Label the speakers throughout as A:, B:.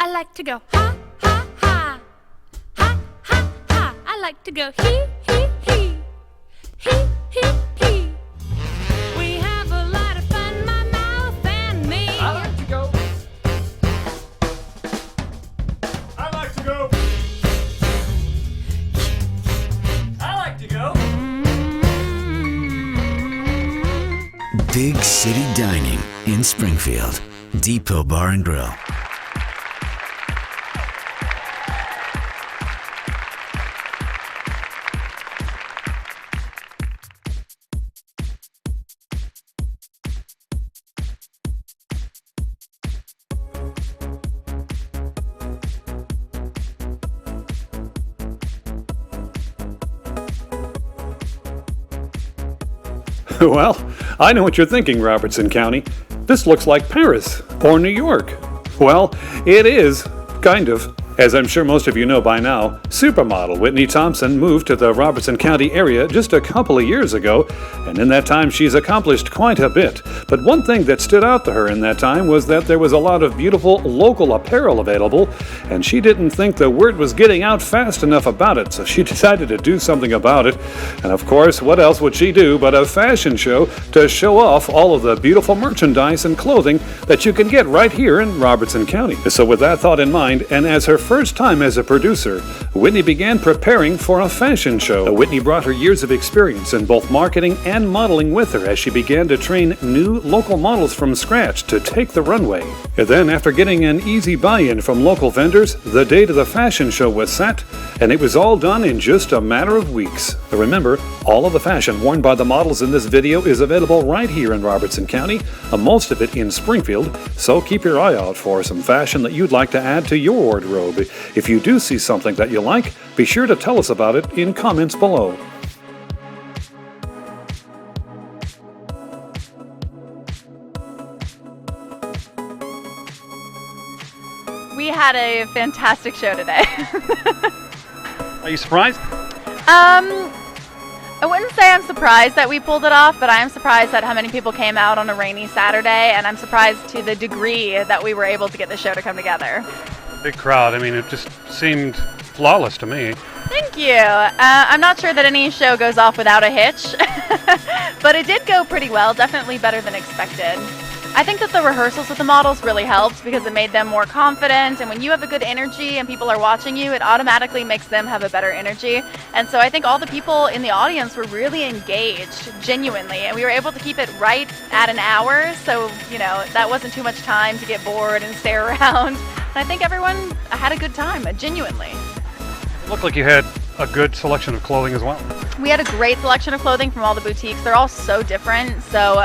A: I like to go ha, ha, ha. Ha, ha, ha. I like to go hee, hee, hee. Hee, hee, hee. We have a lot of fun, my mouth and me.
B: I like to go. I like to go. I like to go.
C: Big City Dining in Springfield. Depot Bar and Grill.
D: Well, I know what you're thinking, Robertson County. This looks like Paris or New York. Well, it is, kind of. As I'm sure most of you know by now, supermodel Whitney Thompson moved to the Robertson County area just a couple of years ago, and in that time she's accomplished quite a bit. But one thing that stood out to her in that time was that there was a lot of beautiful local apparel available, and she didn't think the word was getting out fast enough about it, so she decided to do something about it. And of course, what else would she do but a fashion show to show off all of the beautiful merchandise and clothing that you can get right here in Robertson County. So with that thought in mind, and as her first time as a producer, Whitney began preparing for a fashion show. Whitney brought her years of experience in both marketing and modeling with her as she began to train new local models from scratch to take the runway. And then, after getting an easy buy-in from local vendors, the date of the fashion show was set, and it was all done in just a matter of weeks. Remember, all of the fashion worn by the models in this video is available right here in Robertson County, most of it in Springfield, so keep your eye out for some fashion that you'd like to add to your wardrobe. If you do see something that you like, be sure to tell us about it in comments below.
E: We had a fantastic show today.
D: Are you surprised?
E: I wouldn't say I'm surprised that we pulled it off, but I am surprised at how many people came out on a rainy Saturday, and I'm surprised to the degree that we were able to get the show to come together.
D: Big crowd. I mean, it just seemed flawless to me.
E: Thank you. I'm not sure that any show goes off without a hitch, but it did go pretty well, definitely better than expected. I think that the rehearsals with the models really helped because it made them more confident, and when you have a good energy and people are watching you, it automatically makes them have a better energy. And so I think all the people in the audience were really engaged, genuinely, and we were able to keep it right at an hour, so, you know, that wasn't too much time to get bored and stare around. And I think everyone had a good time, genuinely.
D: It looked like you had a good selection of clothing as well.
E: We had a great selection of clothing from all the boutiques. They're all so different, so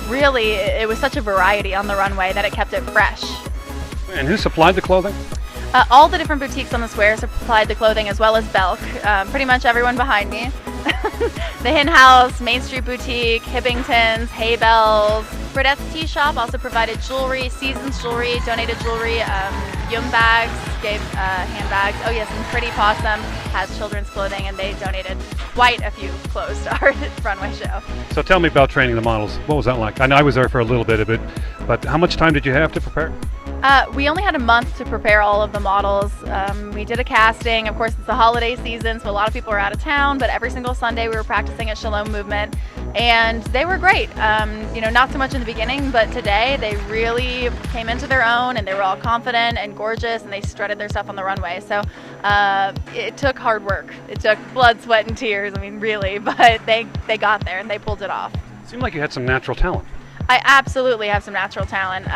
E: really it was such a variety on the runway that it kept it fresh.
D: And who supplied the clothing?
E: All the different boutiques on the square supplied the clothing, as well as Belk. Pretty much everyone behind me. The Hen House, Main Street Boutique, Hibbington's, Hay Bells. Burdette's Tea Shop also provided jewelry, Seasons jewelry, donated jewelry, Yum bags, gave handbags. Oh yes, and Pretty Possum has children's clothing, and they donated quite a few clothes to our runway show.
D: So tell me about training the models. What was that like? I know I was there for a little bit of it, but how much time did you have to prepare?
E: We only had a month to prepare all of the models. We did a casting. Of course, it's the holiday season, so a lot of people are out of town, but every single Sunday we were practicing at Shalom Movement, and they were great. You know, not so much in the beginning, but today they really came into their own, and they were all confident and gorgeous, and they strutted their stuff on the runway. So it took hard work. It took blood, sweat, and tears, I mean, really, but they got there, and they pulled it off.
D: It seemed like you had some natural talent.
E: I absolutely have some natural talent.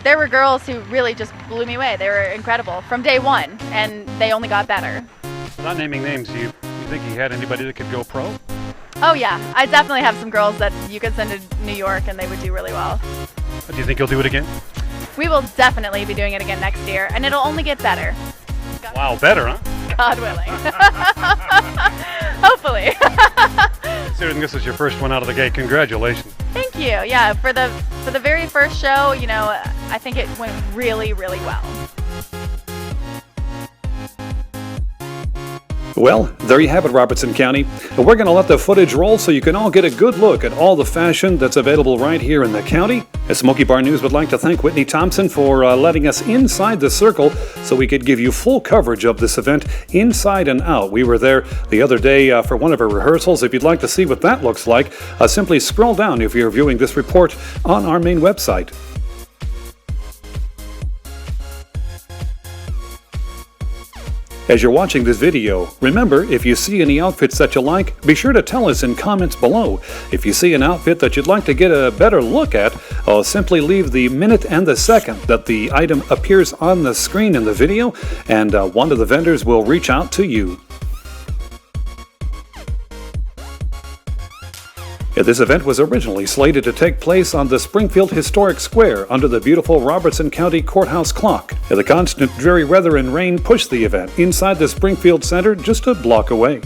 E: There were girls who really just blew me away. They were incredible from day one, and they only got better.
D: Not naming names, you think you had anybody that could go pro?
E: Oh yeah, I definitely have some girls that you could send to New York and they would do really well.
D: Do you think you'll do it again?
E: We will definitely be doing it again next year, and it'll only get better.
D: Wow, better, huh?
E: God willing. Hopefully.
D: Considering this is your first one out of the gate, congratulations.
E: Thank you. Yeah, for the very first show, you know, I think it went really, really well.
D: Well, there you have it, Robertson County. We're going to let the footage roll so you can all get a good look at all the fashion that's available right here in the county. Smoky Bar News would like to thank Whitney Thompson for letting us inside the circle so we could give you full coverage of this event inside and out. We were there the other day for one of our rehearsals. If you'd like to see what that looks like, simply scroll down if you're viewing this report on our main website. As you're watching this video, remember, if you see any outfits that you like, be sure to tell us in comments below. If you see an outfit that you'd like to get a better look at, simply leave the minute and the second that the item appears on the screen in the video, and one of the vendors will reach out to you. This event was originally slated to take place on the Springfield Historic Square under the beautiful Robertson County Courthouse clock. The constant dreary weather and rain pushed the event inside the Springfield Center just a block away.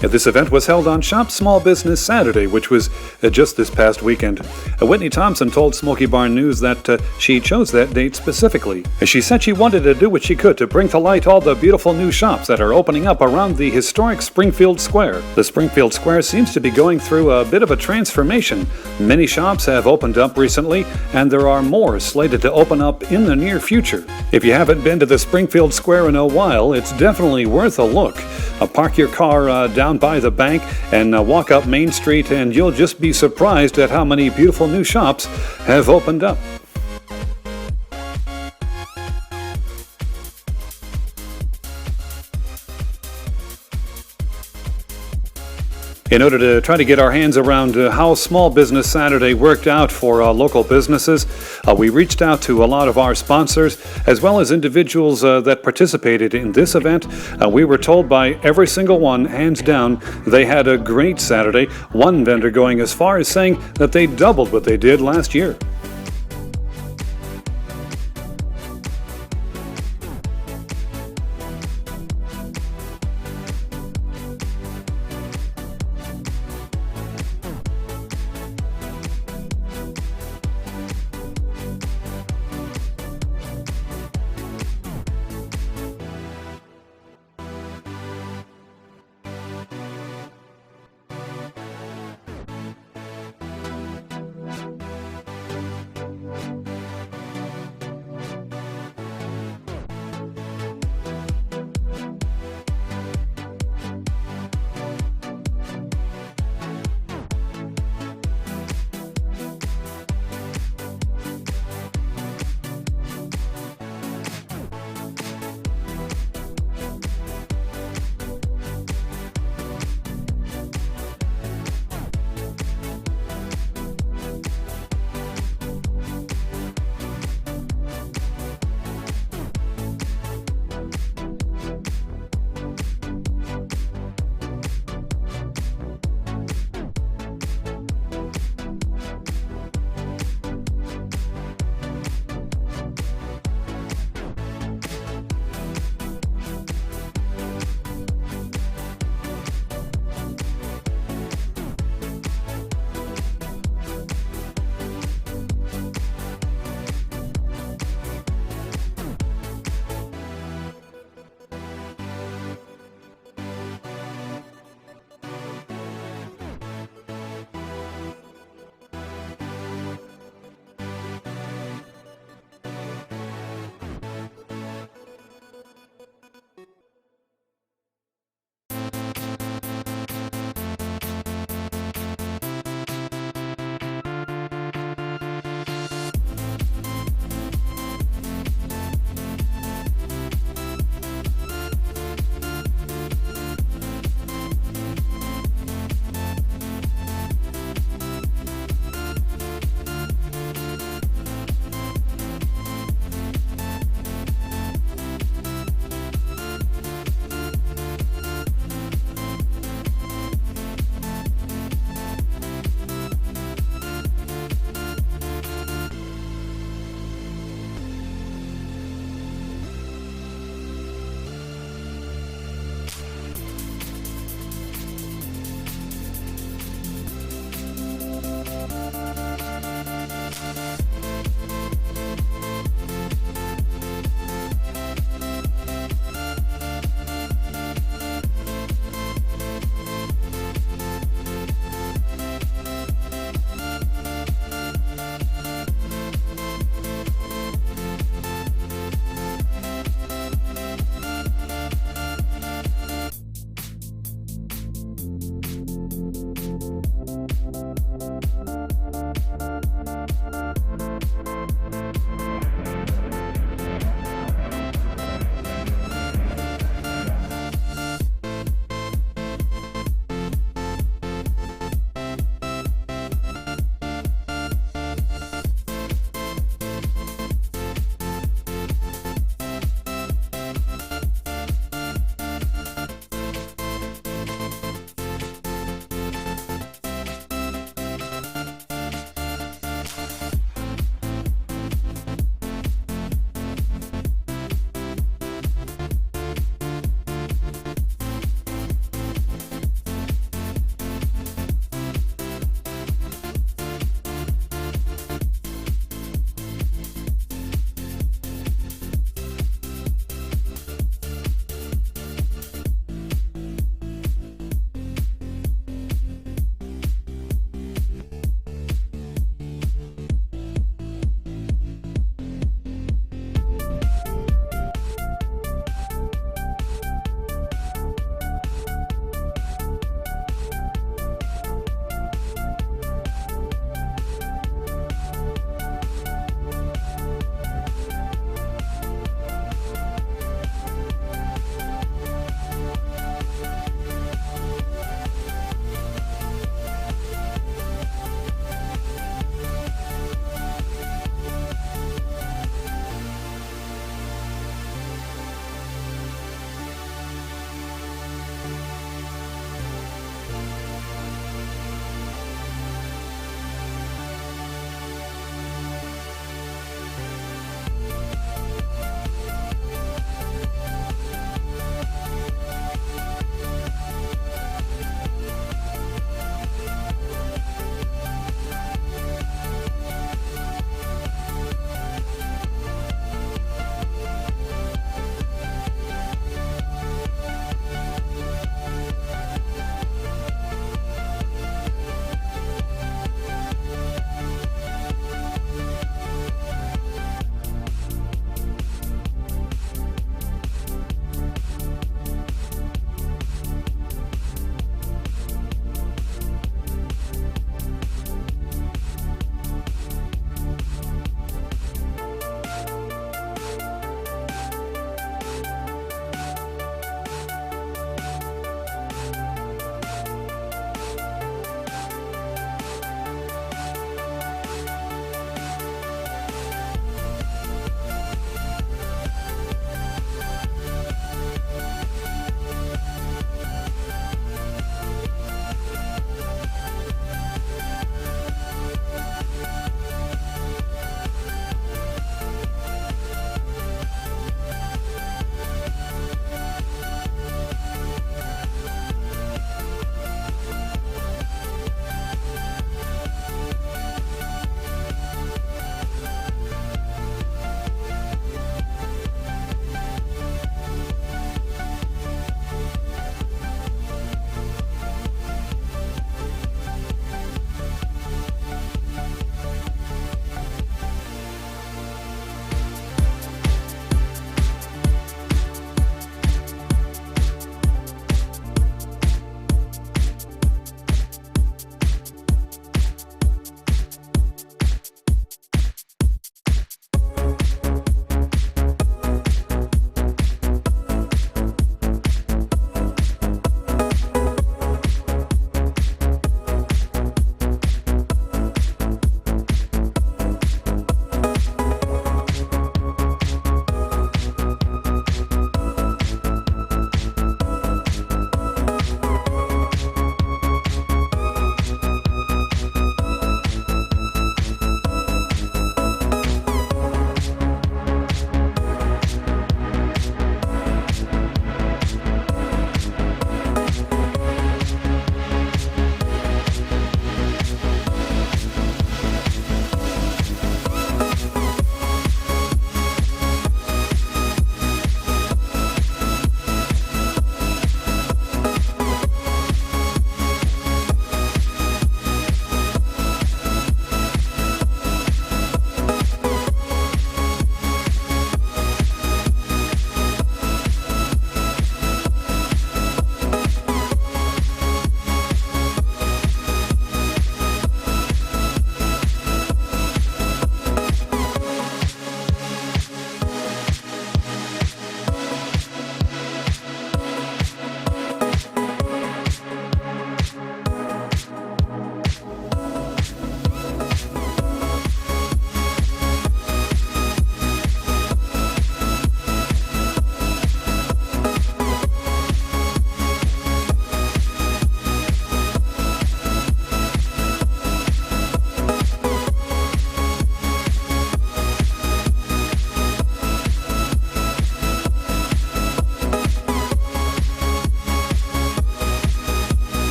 D: This event was held on Shop Small Business Saturday, which was just this past weekend. Whitney Thompson told Smoky Bar News that she chose that date specifically. She said she wanted to do what she could to bring to light all the beautiful new shops that are opening up around the historic Springfield Square. The Springfield Square seems to be going through a bit of a transformation. Many shops have opened up recently, and there are more slated to open up in the near future. If you haven't been to the Springfield Square in a while, it's definitely worth a look. Park your car down by the bank and walk up Main Street, and you'll just be surprised at how many beautiful new shops have opened up. In order to try to get our hands around how Small Business Saturday worked out for local businesses, we reached out to a lot of our sponsors as well as individuals that participated in this event. We were told by every single one, hands down, they had a great Saturday. One vendor going as far as saying that they doubled what they did last year.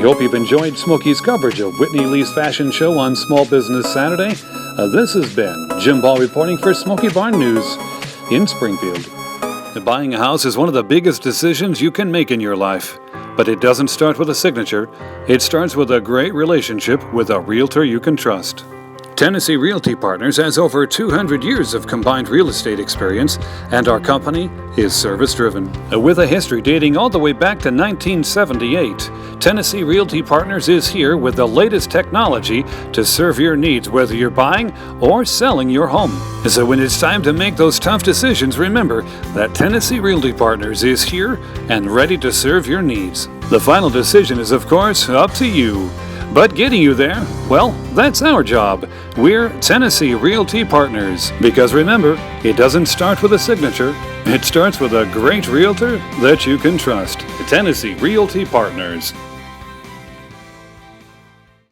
D: hope you've enjoyed Smokey's coverage of Whitney Lee's fashion show on Small Business Saturday. This has been Jim Ball reporting for Smoky Barn News in Springfield. Buying a house is one of the biggest decisions you can make in your life. But it doesn't start with a signature. It starts with a great relationship with a realtor you can trust. Tennessee Realty Partners has over 200 years of combined real estate experience, and our company is service-driven. With a history dating all the way back to 1978, Tennessee Realty Partners is here with the latest technology to serve your needs, whether you're buying or selling your home. So when it's time to make those tough decisions, remember that Tennessee Realty Partners is here and ready to serve your needs. The final decision is, of course, up to you. But getting you there, well, that's our job. We're Tennessee Realty Partners. Because remember, it doesn't start with a signature. It starts with a great realtor that you can trust. Tennessee Realty Partners.